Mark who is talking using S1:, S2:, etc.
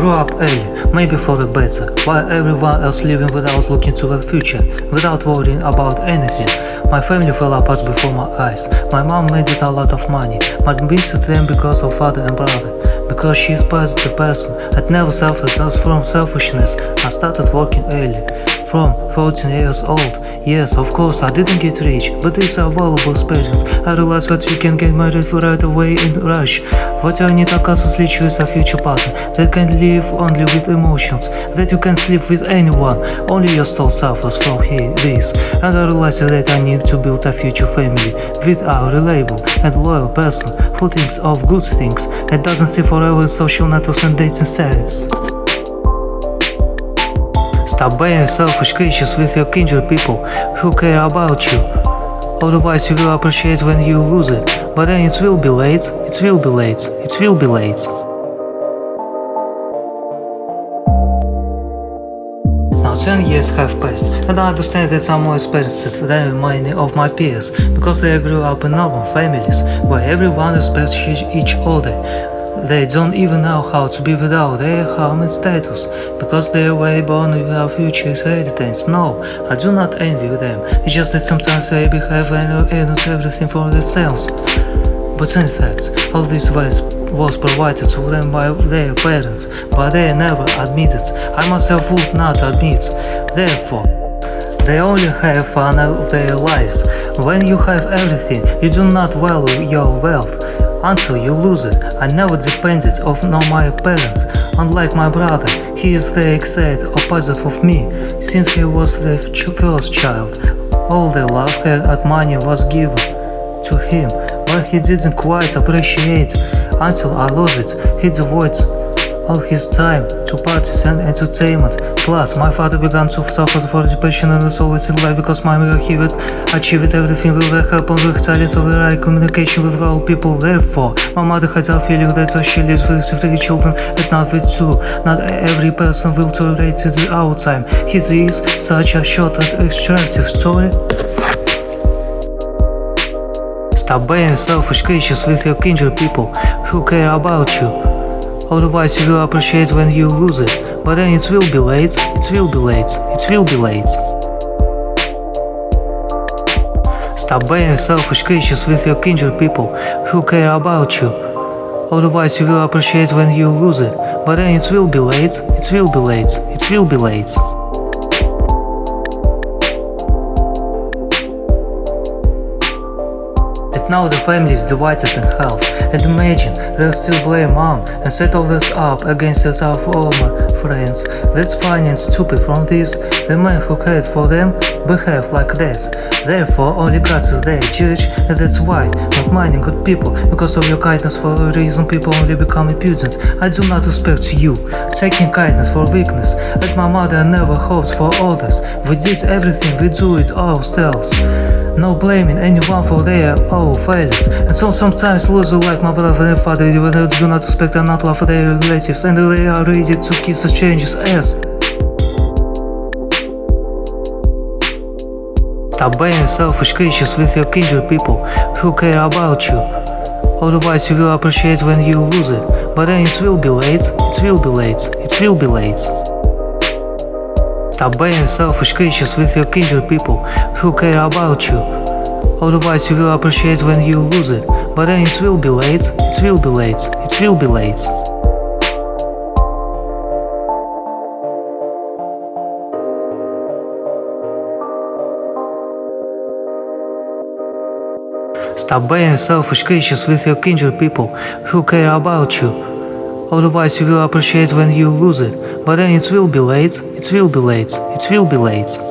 S1: grew up early, maybe for the better, while everyone else living without looking to the future, without worrying about anything. My family fell apart before my eyes. My mom made it a lot of money, but missed them because of father and brother. Because she is positive person and never suffered from selfishness, I started working early. From 14 years old. Yes, of course, I didn't get rich, but it's a valuable experience. I realized that you can get married right away in rush. That you need to choose a future partner that can live only with emotions, that you can sleep with anyone, only your soul suffers from this. And I realized that I need to build a future family with a reliable and loyal person who thinks of good things and doesn't see forever social networks and dating sites. Stop being selfish creatures with your kindred people who care about you. Otherwise you will appreciate when you lose it, but then it will be late, it will be late, it will be late. Now 10 years have passed, and I understand that I'm more expensive than many of my peers, because they grew up in normal families, where everyone respects each other. They don't even know how to be without their home and status, because they were born without future inheritance. No, I do not envy them, it's just that sometimes they behave and earn everything for themselves. But in fact, all this was provided to them by their parents, but they never admit it. I myself would not admit. Therefore, they only have fun of their lives. When you have everything, you do not value your wealth until you lose it. I never depended on my parents. Unlike my brother, he is the exact opposite of me. Since he was the first child, all the love and money was given to him, but he didn't quite appreciate until I lost it. He devoted all his time to parties and entertainment. Plus, my father began to suffer from depression and always in life because my mother had achieved everything with the help of the talent of the right communication with all people. Therefore, my mother had a feeling that she lives with 3 children and not with 2. Not every person will tolerate it all time. His is such a short and extractive story. Stop being selfish creatures with your kindred people who care about you. Otherwise you will appreciate when you lose it, but then it will be late, it will be late, it will be late. Stop being selfish creatures with your kindred people who care about you. Otherwise you will appreciate when you lose it, but then it will be late, it will be late, it will be late. Now the family is divided in half, and imagine they'll still blame mom and set all this up against our former friends. That's funny and stupid. From this, the man who cared for them behave like this. Therefore, only God is their judge, and that's why not minding good people. Because of your kindness for a reason, people only become impudent. I do not respect you, taking kindness for weakness. Like my mother never hopes for others. We did everything, we do it ourselves. No blaming anyone for their own failures. And so sometimes losers like my brother and father even do not respect and not love their relatives, and they are ready to kiss such changes as stop being selfish creatures with your kindred people who care about you. Otherwise you will appreciate when you lose it, but then it will be late, it will be late, it will be late. Stop being selfish creatures with your kindred people who care about you. Otherwise you will appreciate when you lose it, but then it will be late, it will be late, it will be late. Stop being selfish creatures with your kindred people who care about you. Otherwise you will appreciate when you lose it, but then it will be late, it will be late, it will be late.